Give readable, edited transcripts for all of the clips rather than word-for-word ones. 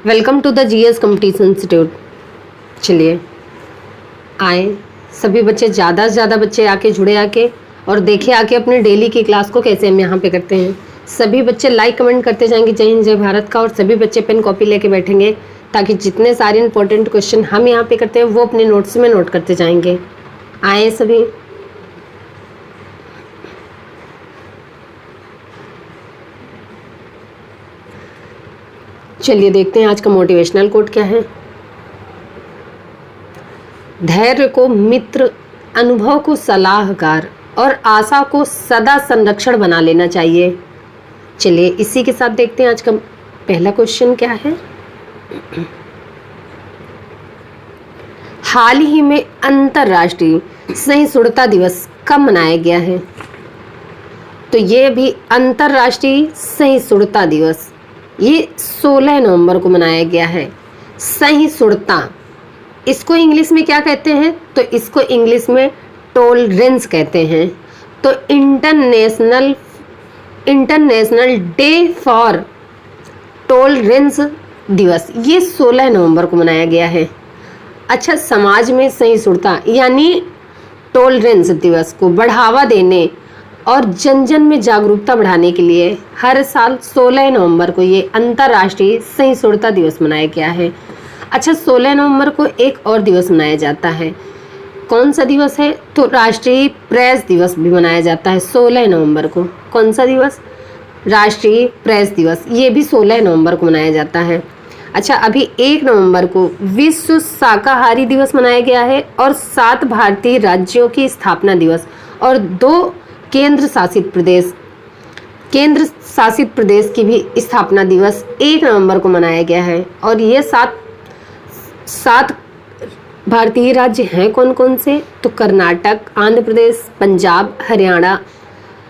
Welcome to the GS competition institute. चलिए आए सभी बच्चे, ज़्यादा से ज़्यादा बच्चे आके जुड़े आके और देखे आके अपने डेली की क्लास को कैसे हम यहाँ पे करते हैं। सभी बच्चे लाइक कमेंट करते जाएंगे जय हिंद जय भारत का, और सभी बच्चे पेन कॉपी लेके बैठेंगे ताकि जितने सारे इंपॉर्टेंट क्वेश्चन हम यहाँ पे करते हैं वो अपने नोट्स में नोट करते जाएंगे। आए सभी। चलिए देखते हैं आज का मोटिवेशनल कोट क्या है। धैर्य को मित्र, अनुभव को सलाहकार और आशा को सदा संरक्षण बना लेना चाहिए। चलिए इसी के साथ देखते हैं आज का पहला क्वेश्चन क्या है। हाल ही में अंतर्राष्ट्रीय सहिष्णुता दिवस कब मनाया गया है? तो ये भी अंतर्राष्ट्रीय सहिष्णुता दिवस ये 16 नवंबर को मनाया गया है। सहिष्णुता इसको इंग्लिश में क्या कहते हैं? तो इसको इंग्लिश में टॉलरेंस कहते हैं। तो इंटरनेशनल डे फॉर टॉलरेंस दिवस ये 16 नवंबर को मनाया गया है। अच्छा, समाज में सहिष्णुता यानी टॉलरेंस दिवस को बढ़ावा देने और जन जन में जागरूकता बढ़ाने के लिए हर साल 16 नवंबर को ये अंतर्राष्ट्रीय सहिष्णुता दिवस मनाया गया है। अच्छा, 16 नवंबर को एक और दिवस मनाया जाता है। कौन सा दिवस है? तो राष्ट्रीय प्रेस दिवस भी मनाया जाता है 16 नवंबर को। कौन सा दिवस? राष्ट्रीय प्रेस दिवस, ये भी 16 नवंबर को मनाया जाता है। अच्छा, अभी 1 नवंबर को विश्व शाकाहारी दिवस मनाया गया है और 7 भारतीय राज्यों की स्थापना दिवस और 2 केंद्र शासित प्रदेश की भी स्थापना दिवस 1 नवंबर को मनाया गया है। और ये 7 भारतीय राज्य हैं कौन कौन से? तो कर्नाटक, आंध्र प्रदेश, पंजाब, हरियाणा,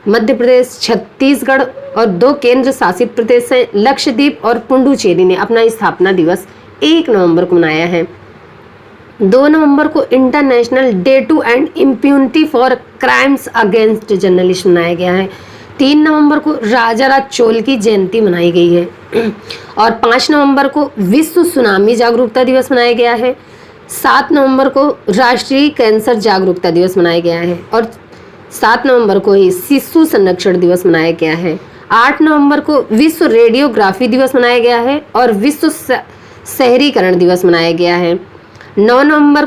मध्य प्रदेश, छत्तीसगढ़, और 2 केंद्र शासित प्रदेश हैं लक्षद्वीप और पुडुचेरी ने अपना स्थापना दिवस 1 नवंबर को मनाया है। 2 नवंबर को International Day to end impunity for crimes against journalist मनाया गया है। 3 नवंबर को राजाराज चोल की जयंती मनाई गई है। और 5 नवंबर को विश्व सुनामी जागरूकता दिवस मनाया गया है। 7 नवंबर को राष्ट्रीय कैंसर जागरूकता दिवस मनाया गया है और 7 नवंबर को ही शिशु संरक्षण दिवस मनाया गया है। 8 नवंबर को विश्व रेडियोग्राफी दिवस मनाया गया है और विश्व शहरीकरण दिवस मनाया गया है। 9 नवंबर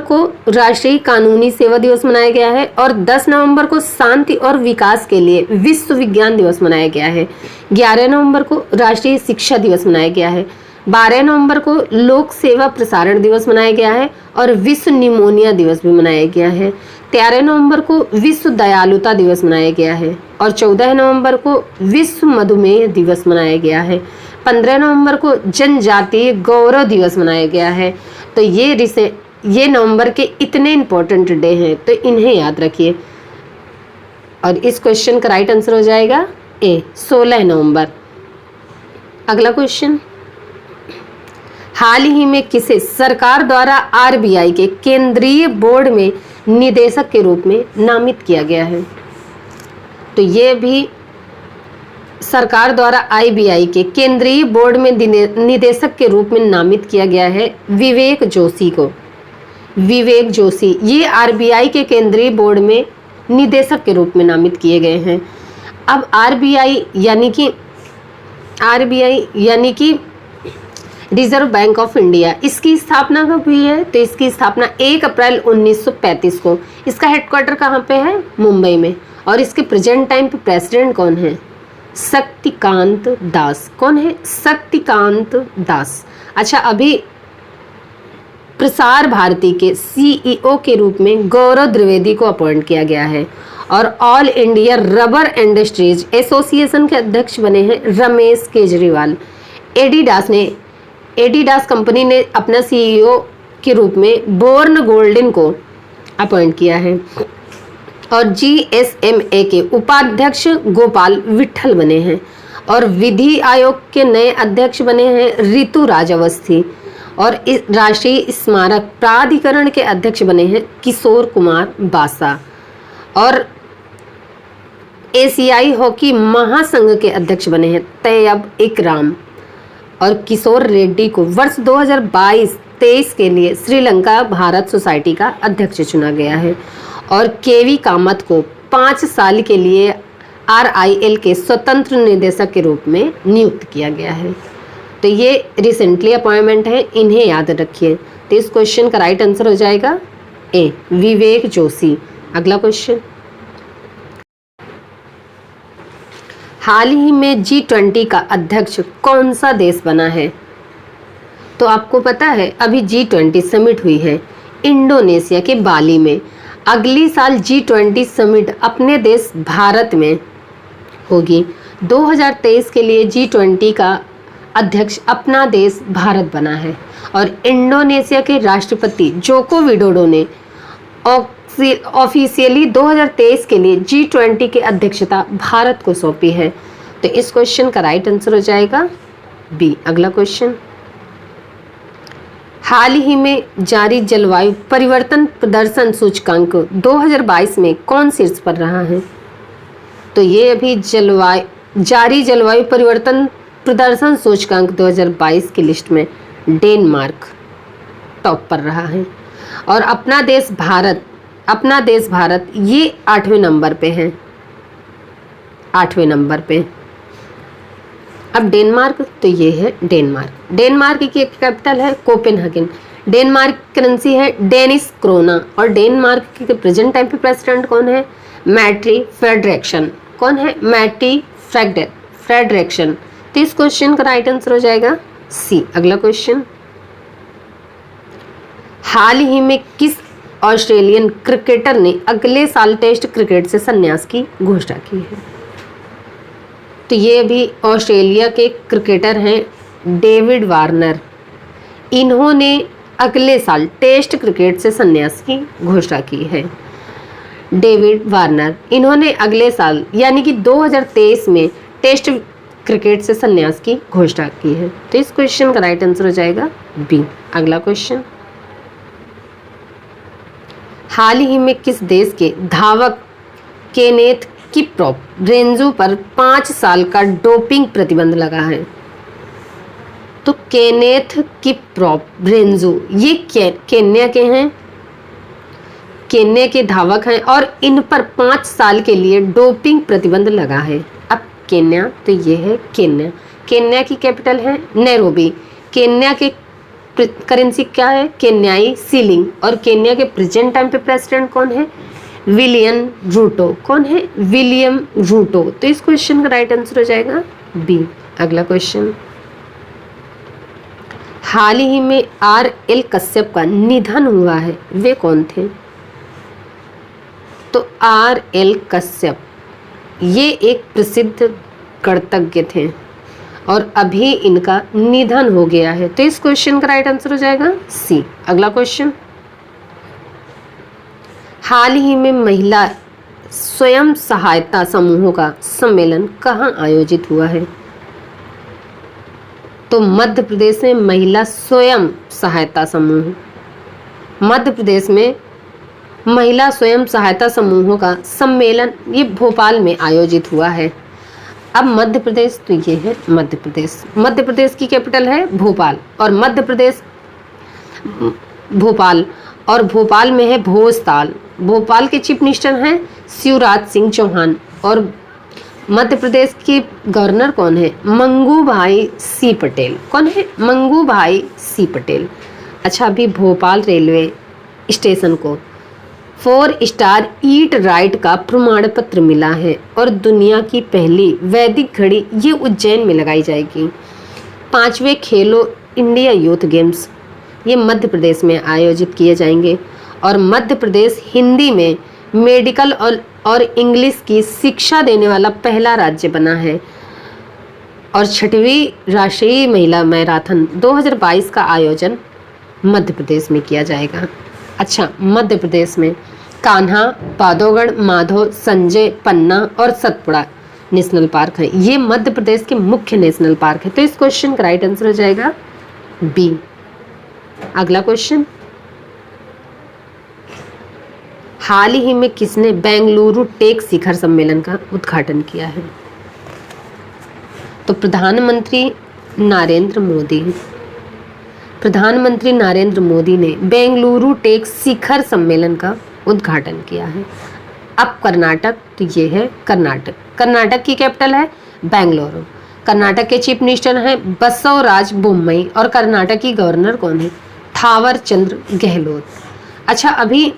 को राष्ट्रीय कानूनी सेवा दिवस मनाया गया है और 10 नवंबर को शांति और विकास के लिए विश्व विज्ञान दिवस मनाया गया है। 11 नवंबर को राष्ट्रीय शिक्षा दिवस मनाया गया है। 12 नवंबर को लोक सेवा प्रसारण दिवस मनाया गया है और विश्व निमोनिया दिवस भी मनाया गया है। 13 नवंबर को विश्व दयालुता दिवस मनाया गया है और 14 नवंबर को विश्व मधुमेह दिवस मनाया गया है। 15 नवंबर को जनजातीय गौरव दिवस मनाया गया है। तो ये नवंबर के इतने इम्पोर्टेंट डे हैं, तो इन्हें याद रखिए। और इस क्वेश्चन का राइट आंसर हो जाएगा ए, 16 नवंबर। अगला क्वेश्चन, हाल ही में किसे सरकार द्वारा आरबीआई के केंद्रीय बोर्ड में निदेशक के रूप में नामित किया गया है? तो ये भी सरकार द्वारा आरबीआई के केंद्रीय बोर्ड में निदेशक के रूप में नामित किया गया है विवेक जोशी को। विवेक जोशी ये आरबीआई के केंद्रीय बोर्ड में निदेशक के रूप में नामित किए गए हैं। अब आरबीआई यानी कि रिजर्व बैंक ऑफ इंडिया, इसकी स्थापना कब हुई है? तो इसकी स्थापना 1 अप्रैल 1935 को। इसका हेडक्वार्टर कहाँ पे है? मुंबई में। और इसके प्रेजेंट टाइम पे प्रेसिडेंट कौन है? शक्तिकांत दास। कौन है? शक्तिकांत दास। अच्छा, अभी प्रसार भारती के सीईओ के रूप में गौरव द्विवेदी को अपॉइंट किया गया है और all India rubber industries association के अध्यक्ष बने हैं रमेश केजरीवाल। एडिडास कंपनी ने अपना सीईओ के रूप में बोर्न गोल्डन को अपॉइंट किया है और जीएसएमए के उपाध्यक्ष गोपाल विट्ठल बने हैं और विधि आयोग के नए अध्यक्ष बने हैं ऋतु राज अवस्थी और इस राष्ट्रीय स्मारक प्राधिकरण के अध्यक्ष बने हैं किशोर कुमार बासा। और एशियाई हॉकी महासंघ के अध्यक्ष बने हैं तैयब इकराम। और किशोर रेड्डी को वर्ष 2022-23 के लिए श्रीलंका भारत सोसाइटी का अध्यक्ष चुना गया है। और केवी कामत को 5 साल के लिए RIL के स्वतंत्र निदेशक के रूप में नियुक्त किया गया है। तो ये रिसेंटली अपॉइंटमेंट है, इन्हें याद रखिए। तो इस क्वेश्चन का राइट आंसर हो जाएगा ए, विवेक जोशी। अगला क्वेश्चन, हाल ही में G20 का अध्यक्ष कौन सा देश बना है? तो आपको पता है अभी G20 समिट हुई है इंडोनेशिया के बाली में। अगली साल G20 समिट अपने देश भारत में होगी। 2023 के लिए G20 का अध्यक्ष अपना देश भारत बना है। और इंडोनेशिया के राष्ट्रपति जोको विडोडो ने ऑफिशियली 2023 के लिए G20 की अध्यक्षता भारत को सौंपी है। तो इस क्वेश्चन का राइट आंसर हो जाएगा बी। अगला क्वेश्चन, हाल ही में जारी जलवायु परिवर्तन प्रदर्शन सूचकांक 2022 में कौन शीर्ष पर रहा है? तो ये अभी जारी जलवायु परिवर्तन प्रदर्शन सूचकांक 2022 की लिस्ट में डेनमार्क टॉप पर रहा है। और अपना देश भारत ये 8वें नंबर पे है, 8वें नंबर पे। अब डेनमार्क, तो ये है डेनमार्क की कैपिटल है कोपेनहेगन। डेनमार्क करेंसी है डेनिश क्रोना। और डेनमार्क के प्रेजेंट टाइम पे प्रेसिडेंट कौन है? मैटी फ्रेडरिक्सन। कौन है? मैटी फ्रेडरिक्सन। तो इस क्वेश्चन का राइट आंसर हो जाएगा सी। अगला क्वेश्चन, हाल ही में किस ऑस्ट्रेलियन क्रिकेटर ने अगले साल टेस्ट क्रिकेट से संन्यास की घोषणा की है? तो ये अभी ऑस्ट्रेलिया के क्रिकेटर हैं डेविड वार्नर। इन्होंने अगले साल टेस्ट क्रिकेट से संन्यास की घोषणा की है। डेविड वार्नर, इन्होंने अगले साल यानी कि 2023 में टेस्ट क्रिकेट से संन्यास की घोषणा की है। तो इस क्वेश्चन का राइट आंसर हो जाएगा बी। अगला क्वेश्चन, हाल ही में किस देश के धावक केनेथ किप्रोप रेंजू पर 5 साल का डोपिंग प्रतिबंध लगा है? तो केनेथ किप्रोप रेंजू ये केन्या के हैं, केन्या के धावक हैं और इन पर 5 साल के लिए डोपिंग प्रतिबंध लगा है। अब केन्या, तो ये है केन्या। केन्या की कैपिटल है नैरोबी। केन्या के करेंसी क्या है? केन्याई सीलिंग। और केन्या के प्रेजेंट टाइम पे प्रेसिडेंट कौन है? William Ruto. कौन है? William Ruto. तो इस क्वेश्चन का राइट आंसर हो जाएगा बी। अगला क्वेश्चन, हाल ही में RL कश्यप का निधन हुआ है, वे कौन थे? तो RL कश्यप ये एक प्रसिद्ध गणितज्ञ थे और अभी इनका निधन हो गया है। तो इस क्वेश्चन का राइट आंसर हो जाएगा सी। अगला क्वेश्चन, हाल ही में महिला स्वयं सहायता समूहों का सम्मेलन कहाँ आयोजित हुआ है? तो मध्य प्रदेश में महिला स्वयं सहायता समूह, मध्य प्रदेश में महिला स्वयं सहायता समूहों का सम्मेलन ये भोपाल में आयोजित हुआ है। अब मध्य प्रदेश, तो ये है मध्य प्रदेश। मध्य प्रदेश की कैपिटल है भोपाल और मध्य प्रदेश भोपाल और भोपाल में है भोजताल। भोपाल के चीफ मिनिस्टर हैं शिवराज सिंह चौहान और मध्य प्रदेश के गवर्नर कौन है? मंगू भाई सी पटेल। कौन है? मंगू भाई सी पटेल। अच्छा, अभी भोपाल रेलवे स्टेशन को 4 स्टार ईट राइट का प्रमाण पत्र मिला है और दुनिया की पहली वैदिक घड़ी ये उज्जैन में लगाई जाएगी। 5वें खेलो इंडिया यूथ गेम्स ये मध्य प्रदेश में आयोजित किए जाएंगे और मध्य प्रदेश हिंदी में मेडिकल और इंग्लिश की शिक्षा देने वाला पहला राज्य बना है। और 6वीं राष्ट्रीय महिला मैराथन 2022 का आयोजन मध्य प्रदेश में किया जाएगा। अच्छा, मध्य प्रदेश में कान्हा, बांधवगढ़, माधव, संजय, पन्ना और सतपुड़ा नेशनल पार्क है। ये मध्य प्रदेश के मुख्य नेशनल पार्क है। तो इस क्वेश्चन का राइट आंसर हो जाएगा बी। अगला क्वेश्चन, हाल ही में किसने बेंगलुरु टेक शिखर सम्मेलन का उद्घाटन किया है? तो प्रधानमंत्री नरेंद्र मोदी। प्रधानमंत्री नरेंद्र मोदी ने बेंगलुरु टेक शिखर सम्मेलन का उद्घाटन किया है। अब कर्नाटक, तो ये है कर्नाटक। कर्नाटक की कैपिटल है बेंगलुरु। कर्नाटक के चीफ मिनिस्टर हैं बसवराज बोम्मई और कर्नाटक की गवर्नर कौन है? थावर चंद्र गहलोत। अच्छा, अभी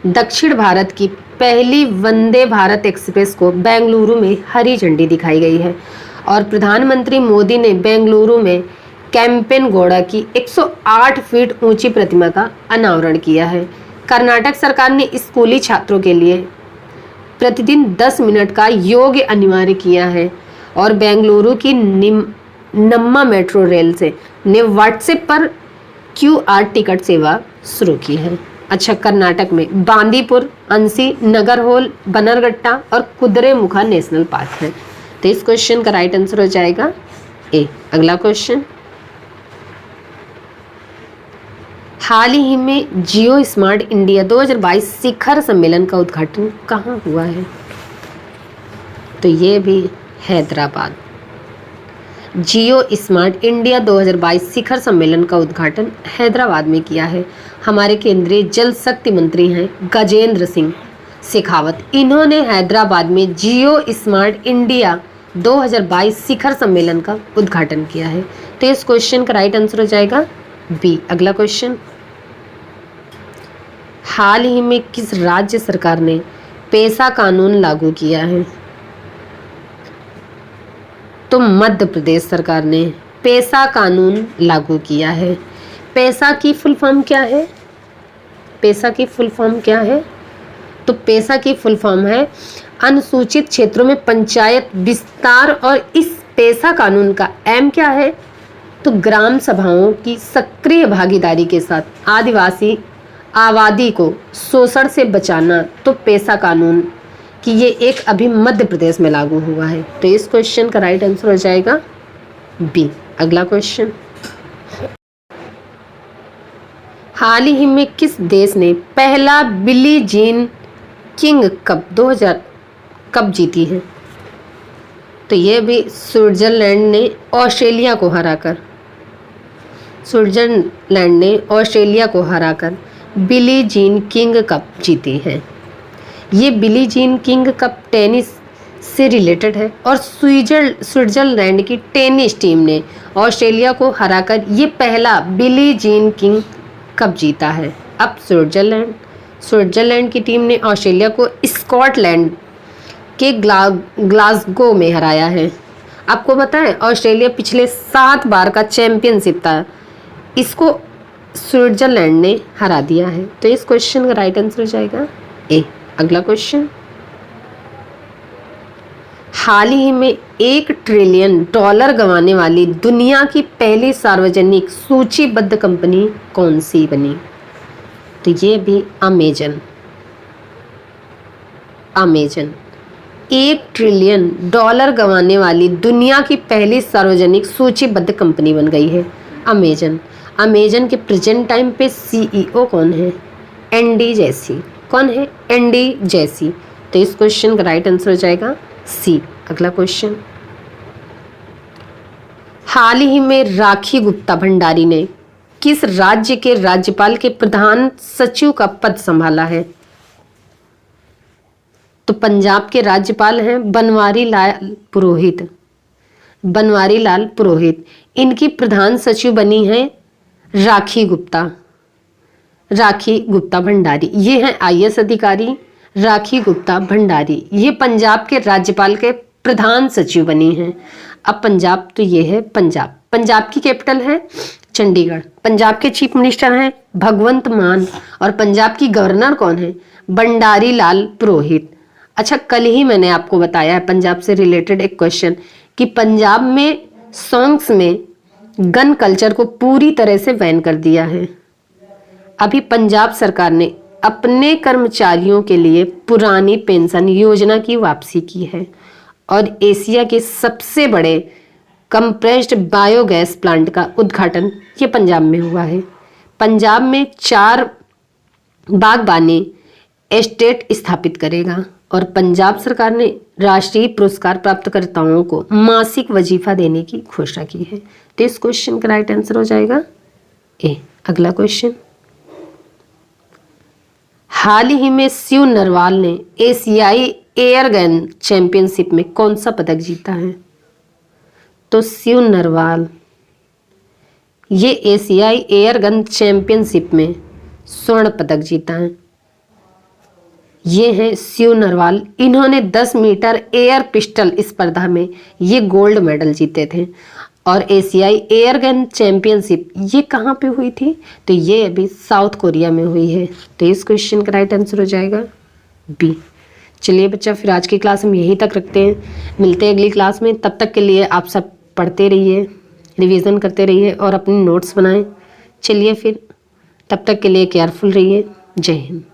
दक्षिण भारत की पहली वंदे भारत एक्सप्रेस को बेंगलुरु में हरी झंडी दिखाई गई है और प्रधानमंत्री मोदी ने बेंगलुरु में कैंपेनगौड़ा की 108 फीट ऊंची प्रतिमा का अनावरण किया है। कर्नाटक सरकार ने स्कूली छात्रों के लिए प्रतिदिन 10 मिनट का योग अनिवार्य किया है और बेंगलुरु की नम्मा मेट्रो रेल से ने व्हाट्सएप पर QR टिकट सेवा शुरू की है। अच्छा, कर्नाटक में बांदीपुर, अंसी, नगरहोल, बनरघट्टा और कुद्रेमुखा नेशनल पार्क है। तो इस क्वेश्चन का राइट आंसर हो जाएगा ए। अगला क्वेश्चन, हाल ही में जियो स्मार्ट इंडिया 2022 शिखर सम्मेलन का उद्घाटन कहाँ हुआ है? तो ये भी हैदराबाद। जियो स्मार्ट इंडिया 2022 शिखर सम्मेलन का उद्घाटन हैदराबाद में किया है। हमारे केंद्रीय जल शक्ति मंत्री हैं गजेंद्र सिंह शेखावत। इन्होंने हैदराबाद में जियो स्मार्ट इंडिया 2022 शिखर सम्मेलन का उद्घाटन किया है। तो इस क्वेश्चन का राइट आंसर हो जाएगा बी। अगला क्वेश्चन, हाल ही में किस राज्य सरकार ने पेशा कानून लागू किया है? तो मध्य प्रदेश सरकार ने पेशा कानून लागू किया है। पेशा की फुल फॉर्म क्या है? पेशा की फुल फॉर्म क्या है? तो पेशा की फुल फॉर्म है अनुसूचित क्षेत्रों में पंचायत विस्तार। और इस पेशा कानून का एम क्या है? तो ग्राम सभाओं की सक्रिय भागीदारी के साथ आदिवासी आबादी को शोषण से बचाना। तो पेशा कानून कि ये एक अभी मध्य प्रदेश में लागू हुआ है। तो इस क्वेश्चन का राइट आंसर हो जाएगा बी। अगला क्वेश्चन, हाल ही में किस देश ने पहला Billie Jean King cup 2000 cup जीती है? तो ये भी स्विट्जरलैंड ने ऑस्ट्रेलिया को हराकर बिली जीन किंग कप जीती है। ये Billie Jean King cup tennis से रिलेटेड है और स्विट्जरलैंड की टेनिस टीम ने ऑस्ट्रेलिया को हराकर ये पहला बिली जीन किंग कप जीता है। अब स्विट्जरलैंड की टीम ने ऑस्ट्रेलिया को स्कॉटलैंड के ग्लासगो में हराया है। आपको पता है ऑस्ट्रेलिया पिछले 7 बार का चैंपियनशिप था, इसको स्विट्जरलैंड ने हरा दिया है। तो इस क्वेश्चन का राइट आंसर हो जाएगा ए। अगला क्वेश्चन, हाल ही में $1 ट्रिलियन गंवाने वाली दुनिया की पहली सार्वजनिक सूचीबद्ध कंपनी कौन सी बनी? तो ये भी अमेजन। 1 ट्रिलियन डॉलर गंवाने वाली दुनिया की पहली सार्वजनिक सूचीबद्ध कंपनी बन गई है अमेजन। अमेजन के प्रेजेंट टाइम पे CEO कौन है? Andy Jassy. कौन है? Andy Jassy. तो इस क्वेश्चन का राइट आंसर हो जाएगा सी। अगला क्वेश्चन, हाल ही में राखी गुप्ता भंडारी ने किस राज्य के राज्यपाल के प्रधान सचिव का पद संभाला है? तो पंजाब के राज्यपाल हैं बनवारी लाल पुरोहित। इनकी प्रधान सचिव बनी है राखी गुप्ता भंडारी। ये हैं IAS अधिकारी राखी गुप्ता भंडारी। ये पंजाब के राज्यपाल के प्रधान सचिव बनी हैं। अब पंजाब, तो ये है पंजाब की कैपिटल है चंडीगढ़। पंजाब के चीफ मिनिस्टर हैं भगवंत मान और पंजाब की गवर्नर कौन है? बंडारी लाल पुरोहित। अच्छा, कल ही मैंने आपको बताया है पंजाब से रिलेटेड एक क्वेश्चन कि पंजाब में सॉन्ग्स में गन कल्चर को पूरी तरह से बैन कर दिया है। अभी पंजाब सरकार ने अपने कर्मचारियों के लिए पुरानी पेंशन योजना की वापसी की है और एशिया के सबसे बड़े कंप्रेस्ड बायोगैस प्लांट का उद्घाटन ये पंजाब में हुआ है। पंजाब में 4 बागबानी एस्टेट स्थापित करेगा। और पंजाब सरकार ने राष्ट्रीय पुरस्कार प्राप्तकर्ताओं को मासिक वजीफा देने की घोषणा की है। तो इस क्वेश्चन का राइट आंसर हो जाएगा ए। अगला क्वेश्चन, हाल ही में शिव नरवाल ने एशियाई एयरगन चैंपियनशिप में कौन सा पदक जीता है? तो शिव नरवाल ये एशियाई एयरगन चैंपियनशिप में स्वर्ण पदक जीता है। ये है शिव नरवाल, इन्होंने 10 मीटर एयर पिस्टल स्पर्धा में ये गोल्ड मेडल जीते थे। और एशियाई एयरगन चैंपियनशिप ये कहाँ पे हुई थी? तो ये अभी साउथ कोरिया में हुई है। तो इस क्वेश्चन का राइट आंसर हो जाएगा बी। चलिए बच्चा, फिर आज की क्लास हम यहीं तक रखते हैं, मिलते हैं अगली क्लास में। तब तक के लिए आप सब पढ़ते रहिए, रिवीजन करते रहिए और अपने नोट्स बनाएं। चलिए फिर, तब तक के लिए केयरफुल रहिए। जय हिंद।